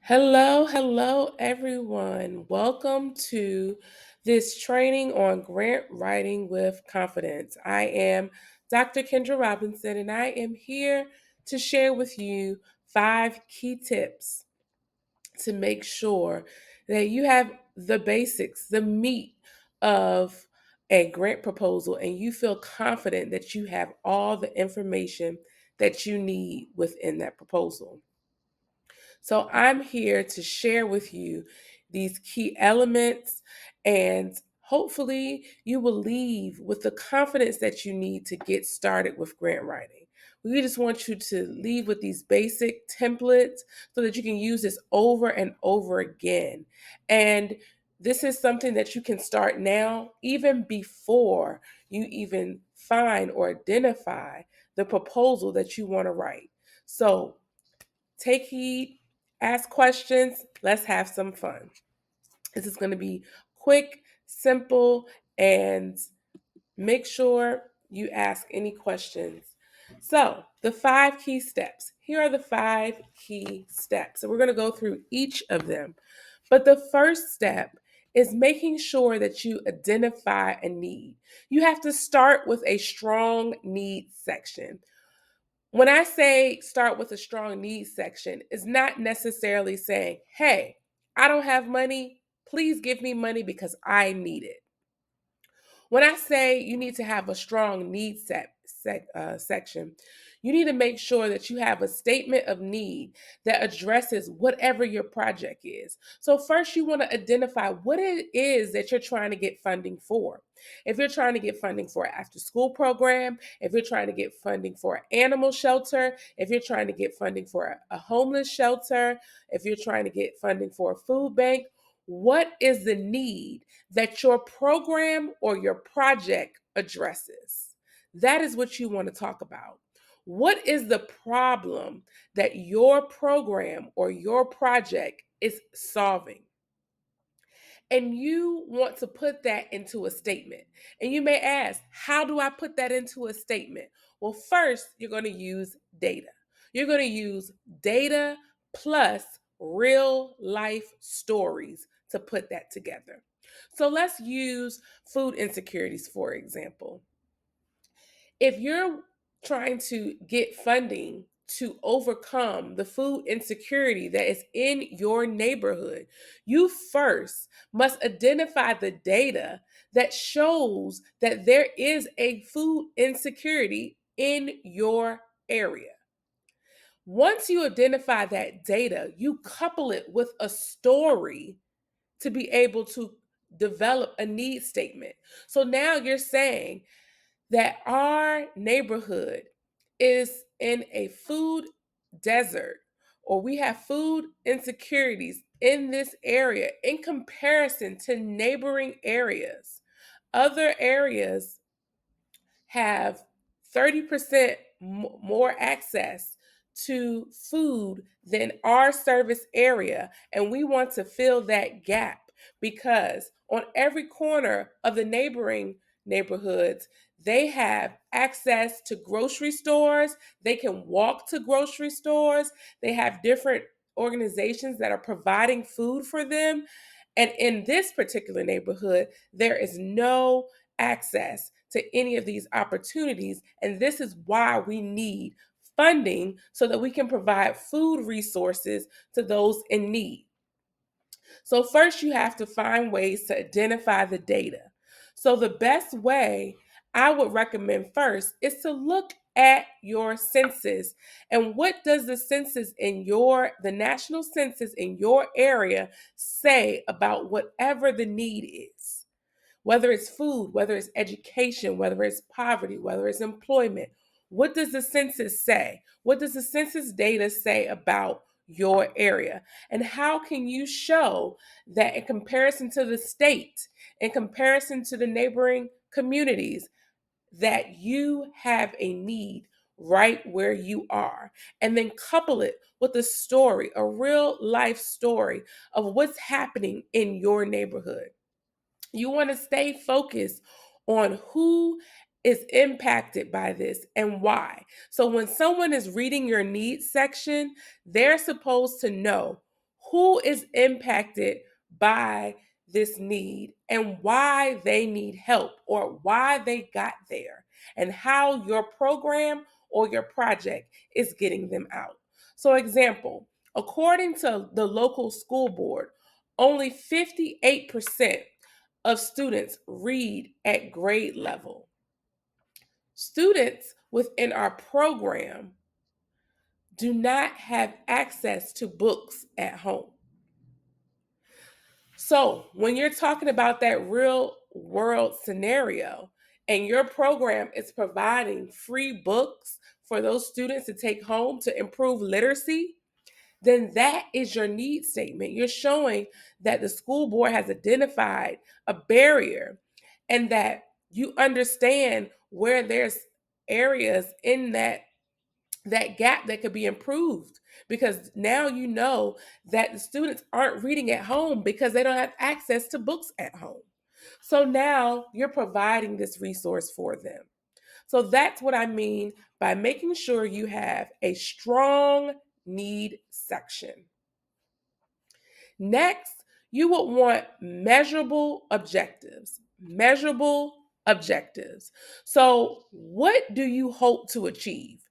Hello, everyone. Welcome to this training on grant writing with confidence. I am Dr. Kendra Robinson, and I am here to share with you 5 key tips to make sure that you have the basics, the meat of a grant proposal, and you feel confident that you have all the information that you need within that proposal. So I'm here to share with you these key elements, and hopefully you will leave with the confidence that you need to get started with grant writing. We just want you to leave with these basic templates so that you can use this over and over again. And this is something that you can start now, even before you even find or identify the proposal that you want to write. So take heed, ask questions, let's have some fun. This is going to be quick, simple, and make sure you ask any questions. So, the 5 key steps. Here are the 5 key steps. So, we're going to go through each of them. But the first step is making sure that you identify a need. You have to start with a strong needs section. When I say start with a strong needs section, it's not necessarily saying, hey, I don't have money. Please give me money because I need it. When I say you need to have a strong needs section, you need to make sure that you have a statement of need that addresses whatever your project is. So, first, you want to identify what it is that you're trying to get funding for. If you're trying to get funding for an after school program, if you're trying to get funding for an animal shelter, if you're trying to get funding for a homeless shelter, if you're trying to get funding for a food bank, what is the need that your program or your project addresses? That is what you want to talk about. What is the problem that your program or your project is solving? And you want to put that into a statement. And you may ask, how do I put that into a statement? Well, first, you're going to use data. You're going to use data plus real life stories to put that together. So let's use food insecurities, for example. If you're trying to get funding to overcome the food insecurity that is in your neighborhood, you first must identify the data that shows that there is a food insecurity in your area. Once you identify that data, you couple it with a story to be able to develop a need statement. So now you're saying that our neighborhood is in a food desert, or we have food insecurities in this area in comparison to neighboring areas. Other areas have 30% more access to food than our service area. And we want to fill that gap because on every corner of the neighboring neighborhoods, they have access to grocery stores. They can walk to grocery stores. They have different organizations that are providing food for them. And in this particular neighborhood, there is no access to any of these opportunities. And this is why we need funding so that we can provide food resources to those in need. So, first, you have to find ways to identify the data. So, the best way I would recommend first is to look at your census and what does the national census in your area say about whatever the need is, whether it's food, whether it's education, whether it's poverty, whether it's employment. What does the census say? What does the census data say about your area? And how can you show that in comparison to the state, in comparison to the neighboring communities, that you have a need right where you are? And then couple it with a story, a real life story of what's happening in your neighborhood. You want to stay focused on who is impacted by this and why. So when someone is reading your needs section, they're supposed to know who is impacted by this need and why they need help or why they got there and how your program or your project is getting them out. So, example, according to the local school board, only 58% of students read at grade level. Students within our program do not have access to books at home. So, when you're talking about that real world scenario and your program is providing free books for those students to take home to improve literacy, then that is your need statement. You're showing that the school board has identified a barrier and that you understand where there's areas in that gap that could be improved, because now you know that the students aren't reading at home because they don't have access to books at home. So now you're providing this resource for them. So that's what I mean by making sure you have a strong need section. Next, you would want measurable objectives. Measurable objectives. So, what do you hope to achieve?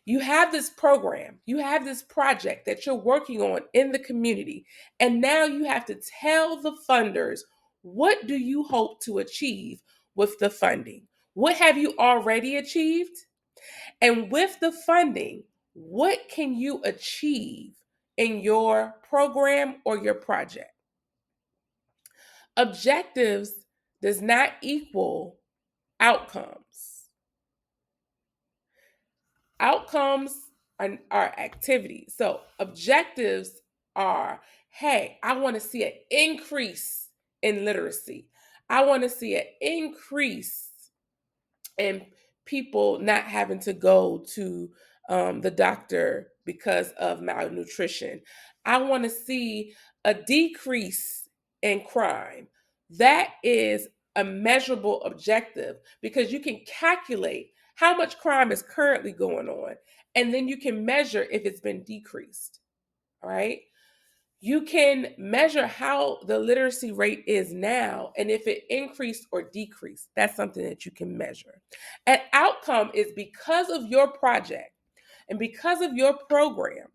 You have this program, you have this project that you're working on in the community, and now you have to tell the funders, what do you hope to achieve with the funding? What have you already achieved? And with the funding, what can you achieve in your program or your project? Objectives does not equal outcomes. Outcomes are activities. So objectives are, hey, I want to see an increase in literacy. I want to see an increase and people not having to go to the doctor because of malnutrition. I want to see a decrease in crime. That is a measurable objective because you can calculate how much crime is currently going on, and then you can measure if it's been decreased. All right. You can measure how the literacy rate is now and if it increased or decreased. That's something that you can measure. An outcome is because of your project and because of your program,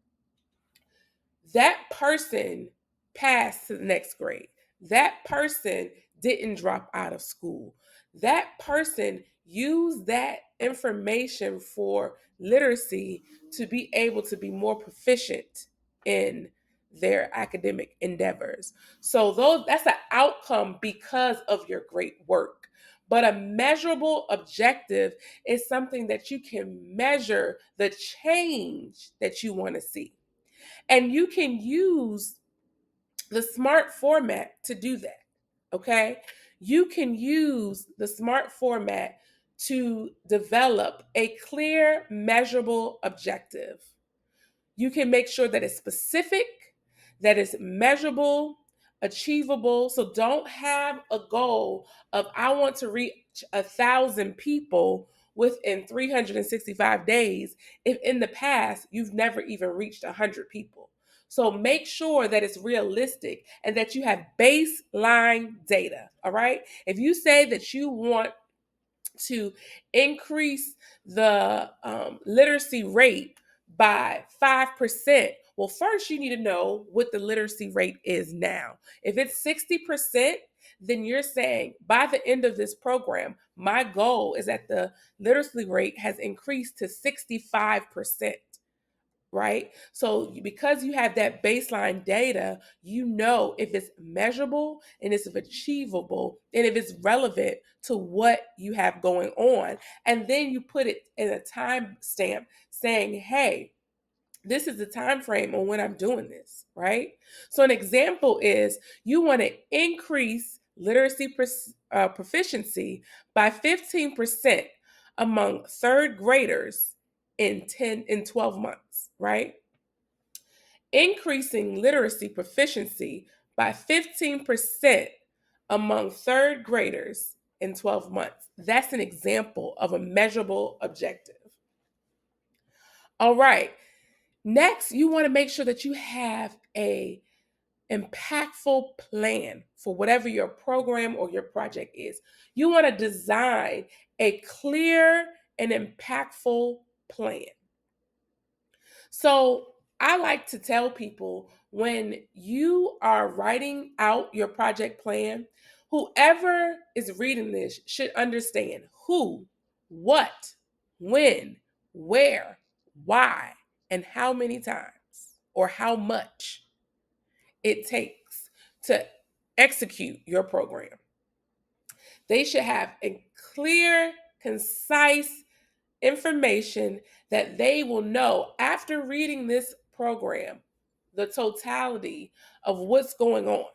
that person passed to the next grade. That person didn't drop out of school. That person used that information for literacy to be able to be more proficient in their academic endeavors. So that's an outcome because of your great work. But a measurable objective is something that you can measure the change that you want to see. And you can use the SMART format to do that. Okay? You can use the SMART format to develop a clear, measurable objective. You can make sure that it's specific, that it's measurable, achievable. So don't have a goal of, I want to reach 1,000 people within 365 days if in the past you've never even reached 100 people. So make sure that it's realistic and that you have baseline data. All right. If you say that you want to increase the literacy rate by 5%, well, first you need to know what the literacy rate is now. If it's 60%, then you're saying by the end of this program, my goal is that the literacy rate has increased to 65%. Right? So because you have that baseline data, you know if it's measurable and it's achievable and if it's relevant to what you have going on. And then you put it in a time stamp saying, hey, this is the time frame on when I'm doing this, right? So an example is you want to increase literacy proficiency by 15% among third graders in 12 months, right? Increasing literacy proficiency by 15% among third graders in 12 months. That's an example of a measurable objective. All right. Next, you want to make sure that you have a impactful plan for whatever your program or your project is. You want to design a clear and impactful plan. So I like to tell people, when you are writing out your project plan, whoever is reading this should understand who, what, when, where, why, and how many times or how much it takes to execute your program. They should have a clear, concise information that they will know after reading this program, the totality of what's going on.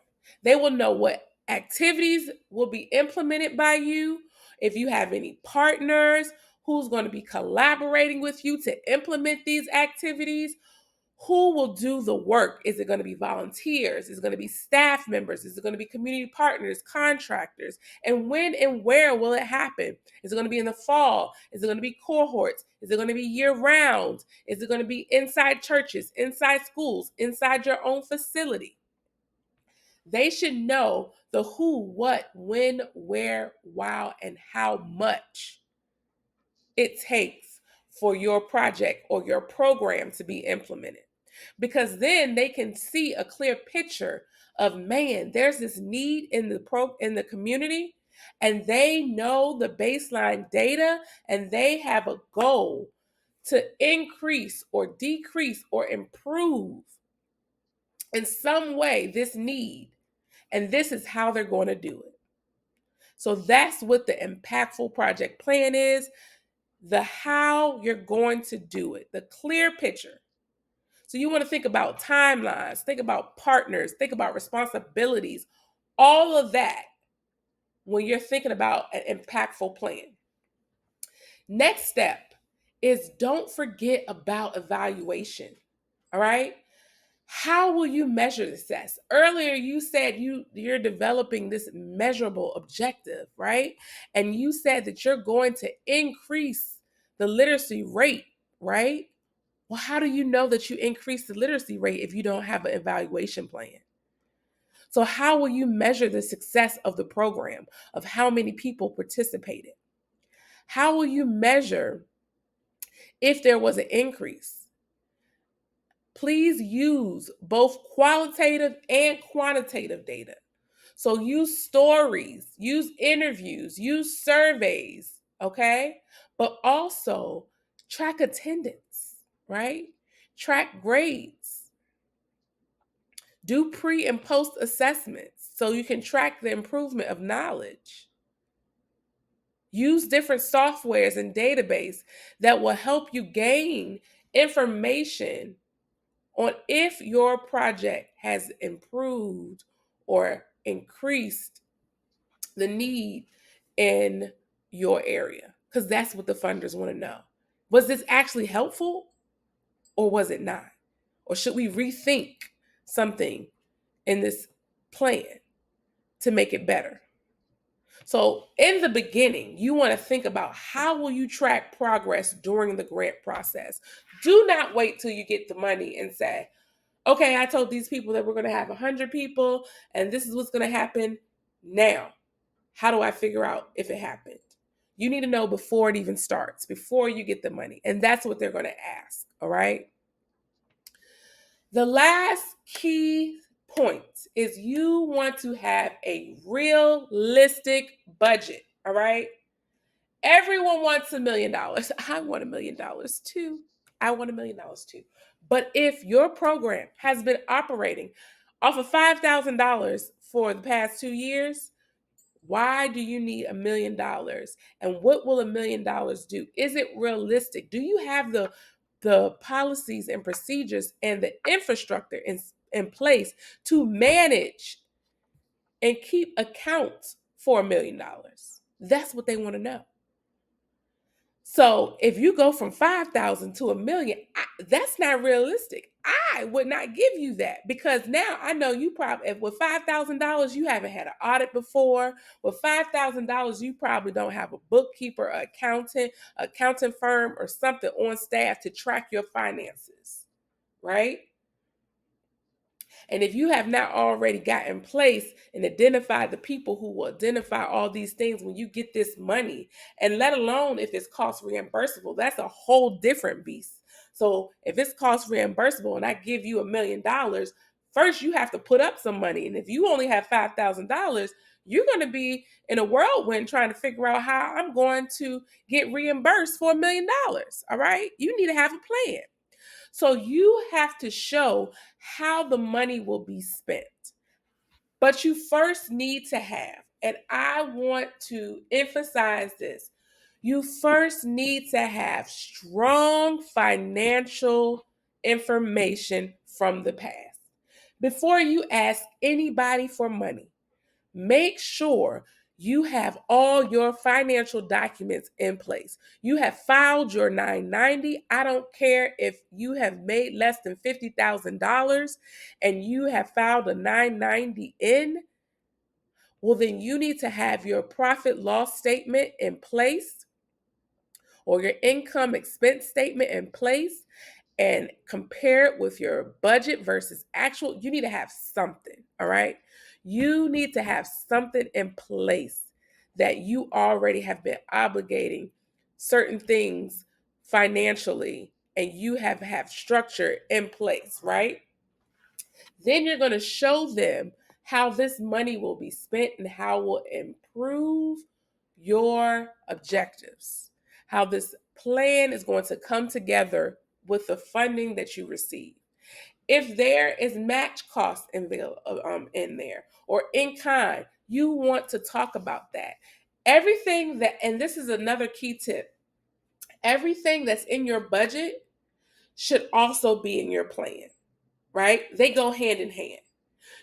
They will know what activities will be implemented by you, if you have any partners, who's going to be collaborating with you to implement these activities, who will do the work. Is it going to be volunteers? Is it going to be staff members? Is it going to be community partners, contractors? And when and where will it happen? Is it going to be in the fall? Is it going to be cohorts? Is it going to be year round? Is it going to be inside churches, inside schools, inside your own facility? They should know the who, what, when, where, why, and how much it takes for your project or your program to be implemented. Because then they can see a clear picture of, man, there's this need in the community, and they know the baseline data, and they have a goal to increase or decrease or improve in some way this need, and this is how they're going to do it. So that's what the impactful project plan is, the how you're going to do it, the clear picture. So you want to think about timelines, think about partners, think about responsibilities, all of that when you're thinking about an impactful plan. Next step is, don't forget about evaluation. All right? How will you measure success? Earlier you said you're developing this measurable objective, right? And you said that you're going to increase the literacy rate, right? Well, how do you know that you increase the literacy rate if you don't have an evaluation plan? So how will you measure the success of the program, of how many people participated? How will you measure if there was an increase? Please use both qualitative and quantitative data. So use stories, use interviews, use surveys, okay? But also track attendance, right? Track grades. Do pre and post assessments so you can track the improvement of knowledge. Use different softwares and database that will help you gain information on if your project has improved or increased the need in your area, because that's what the funders want to know. Was this actually helpful, or was it not? Or should we rethink something in this plan to make it better? So in the beginning, you want to think about, how will you track progress during the grant process? Do not wait till you get the money and say, okay, I told these people that we're going to have 100 people and this is what's going to happen. Now, how do I figure out if it happened? You need to know before it even starts, before you get the money. And that's what they're going to ask, all right? The last key point is, you want to have a realistic budget, all right? Everyone wants $1 million. I want $1 million too. I want $1 million too. But if your program has been operating off of $5,000 for the past 2 years, why do you need $1 million? And what will $1 million do? Is it realistic? Do you have the policies and procedures and the infrastructure in place to manage and keep account for $1 million? That's what they want to know. So if you go from 5,000 to $1 million, that's not realistic. I would not give you that, because now I know you probably, with $5,000, you haven't had an audit before. With $5,000, you probably don't have a bookkeeper, an accounting firm, or something on staff to track your finances, right? And if you have not already got in place and identified the people who will identify all these things when you get this money, and let alone if it's cost reimbursable, that's a whole different beast. So if it's cost reimbursable and I give you $1,000,000, first you have to put up some money. And if you only have $5,000, you're going to be in a whirlwind trying to figure out how I'm going to get reimbursed for $1,000,000. All right. You need to have a plan. So you have to show how the money will be spent. But you first need to have, and I want to emphasize this, you first need to have strong financial information from the past. Before you ask anybody for money, make sure you have all your financial documents in place. You have filed your 990. I don't care if you have made less than $50,000 and you have filed a 990 in. Well, then you need to have your profit loss statement in place or your income expense statement in place and compare it with your budget versus actual. You need to have something, all right? You need to have something in place that you already have been obligating certain things financially and you have structure in place, right? Then you're going to show them how this money will be spent and how it will improve your objectives, how this plan is going to come together with the funding that you receive. If there is match cost in there or in kind, you want to talk about that. Everything that, and this is another key tip, everything that's in your budget should also be in your plan, right? They go hand in hand.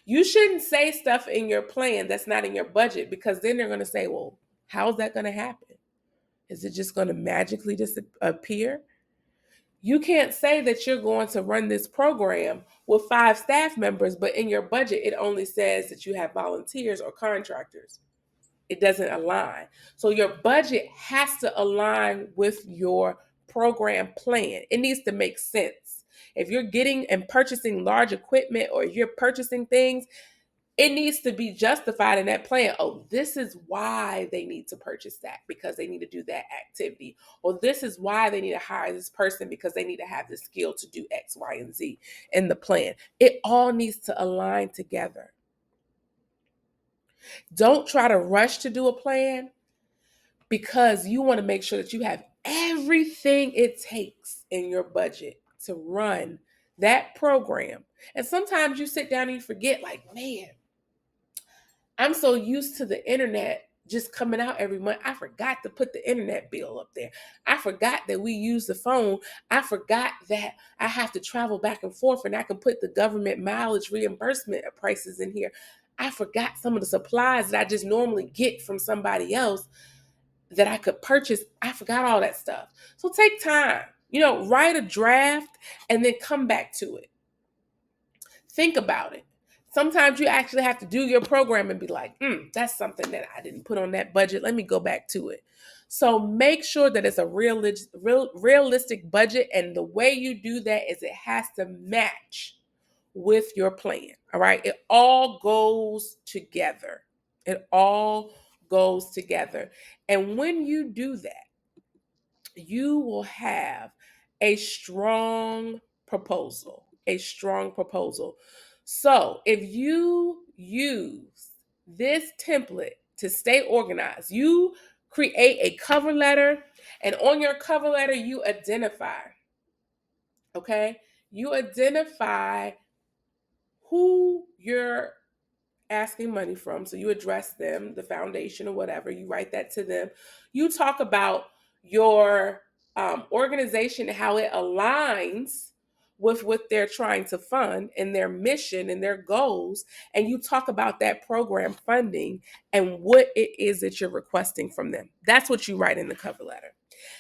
You shouldn't say stuff in your plan that's not in your budget because then they're going to say, well, how's that going to happen? Is it just going to magically disappear? You can't say that you're going to run this program with 5 staff members, but in your budget, it only says that you have volunteers or contractors. It doesn't align. So your budget has to align with your program plan. It needs to make sense. If you're getting and purchasing large equipment or you're purchasing things, it needs to be justified in that plan. Oh, this is why they need to purchase that because they need to do that activity. Or this is why they need to hire this person because they need to have the skill to do X, Y, and Z in the plan. It all needs to align together. Don't try to rush to do a plan because you want to make sure that you have everything it takes in your budget to run that program. And sometimes you sit down and you forget, like, man, I'm so used to the internet just coming out every month. I forgot to put the internet bill up there. I forgot that we use the phone. I forgot that I have to travel back and forth and I can put the government mileage reimbursement prices in here. I forgot some of the supplies that I just normally get from somebody else that I could purchase. I forgot all that stuff. So take time, write a draft and then come back to it. Think about it. Sometimes you actually have to do your program and be like, that's something that I didn't put on that budget. Let me go back to it. So make sure that it's a realistic budget. And the way you do that is it has to match with your plan. All right. It all goes together. It all goes together. And when you do that, you will have a strong proposal, a strong proposal. So if you use this template to stay organized, you create a cover letter, and on your cover letter, you identify, okay? You identify who you're asking money from. So you address them, the foundation or whatever, you write that to them. You talk about your organization and how it aligns with what they're trying to fund and their mission and their goals. And you talk about that program funding and what it is that you're requesting from them. That's what you write in the cover letter.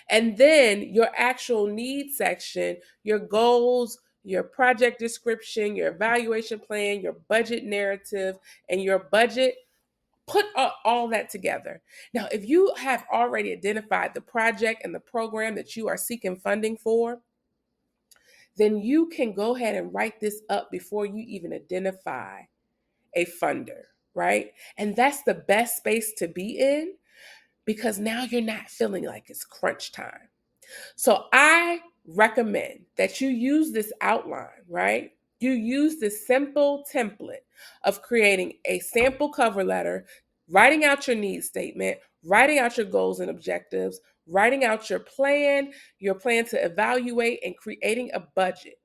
And then your actual needs section, your goals, your project description, your evaluation plan, your budget narrative, and your budget, put all that together. Now, if you have already identified the project and the program that you are seeking funding for, then you can go ahead and write this up before you even identify a funder, right? And that's the best space to be in, because now you're not feeling like it's crunch time. So I recommend that you use this outline, right? You use this simple template of creating a sample cover letter, writing out your needs statement, writing out your goals and objectives, writing out your plan to evaluate, and creating a budget.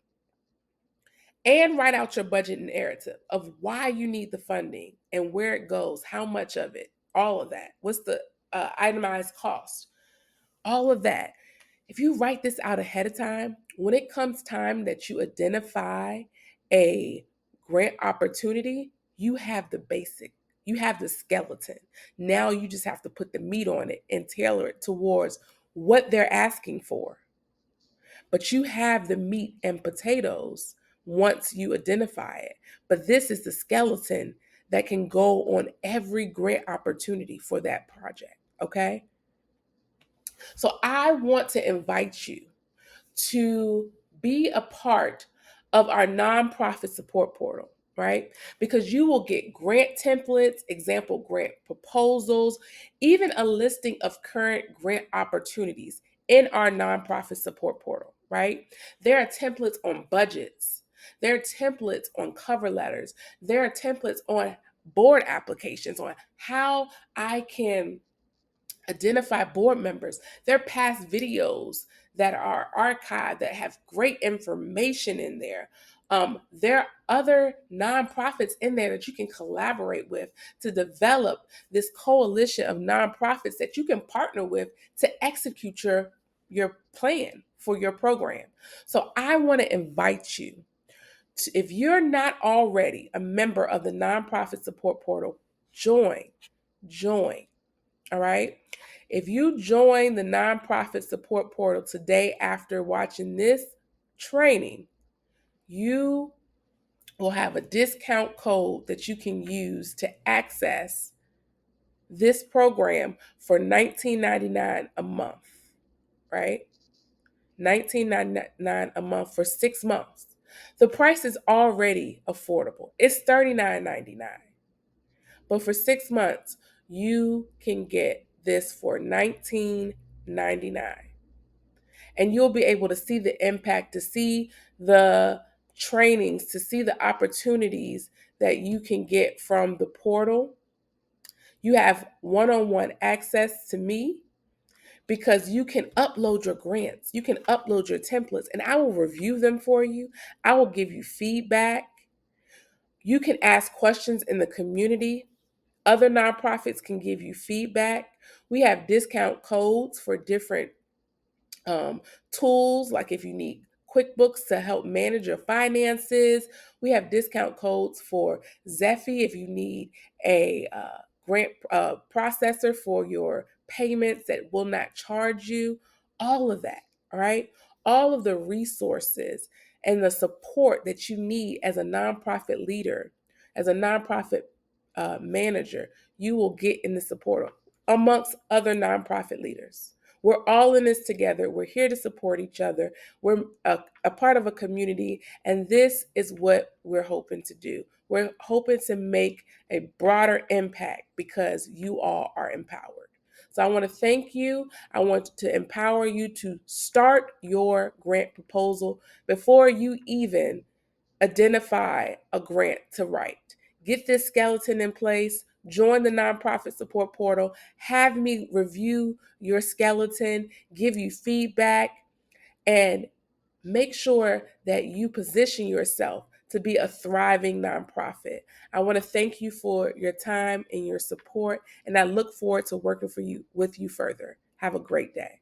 And write out your budget narrative of why you need the funding and where it goes, how much of it, all of that. What's the itemized cost? All of that. If you write this out ahead of time, when it comes time that you identify a grant opportunity, you have the basic, you have the skeleton. Now you just have to put the meat on it and tailor it towards what they're asking for. But you have the meat and potatoes once you identify it. But this is the skeleton that can go on every grant opportunity for that project. Okay. So I want to invite you to be a part of our nonprofit support portal, right? Because you will get grant templates, example grant proposals, even a listing of current grant opportunities in our nonprofit support portal, right? There are templates on budgets, there are templates on cover letters, there are templates on board applications, on how I can identify board members. There are past videos that are archived that have great information in there. There are other nonprofits in there that you can collaborate with to develop this coalition of nonprofits that you can partner with to execute your plan for your program. So I want to invite you to, if you're not already a member of the nonprofit support portal, join. All right. If you join the nonprofit support portal today after watching this training, you will have a discount code that you can use to access this program for $19.99 a month, right? $19.99 a month for 6 months. The price is already affordable. It's $39.99. But for 6 months, you can get this for $19.99. And you'll be able to see the impact, to see the trainings, to see the opportunities that you can get from the portal. You have one-on-one access to me because you can upload your grants, you can upload your templates, and I will review them for you. I will give you feedback. You can ask questions in the community. Other nonprofits can give you feedback. We have discount codes for different um, tools, like if you need QuickBooks to help manage your finances. We have discount codes for Zephy if you need a grant processor for your payments that will not charge you. All of that, all right? All of the resources and the support that you need as a nonprofit leader, as a nonprofit manager, you will get in the support amongst other nonprofit leaders. We're all in this together. We're here to support each other. We're a part of a community, and this is what we're hoping to do. We're hoping to make a broader impact because you all are empowered. So I want to thank you. I want to empower you to start your grant proposal before you even identify a grant to write. Get this skeleton in place, join the nonprofit support portal, have me review your skeleton, give you feedback, and make sure that you position yourself to be a thriving nonprofit. I want to thank you for your time and your support, and I look forward to working with you further. Have a great day.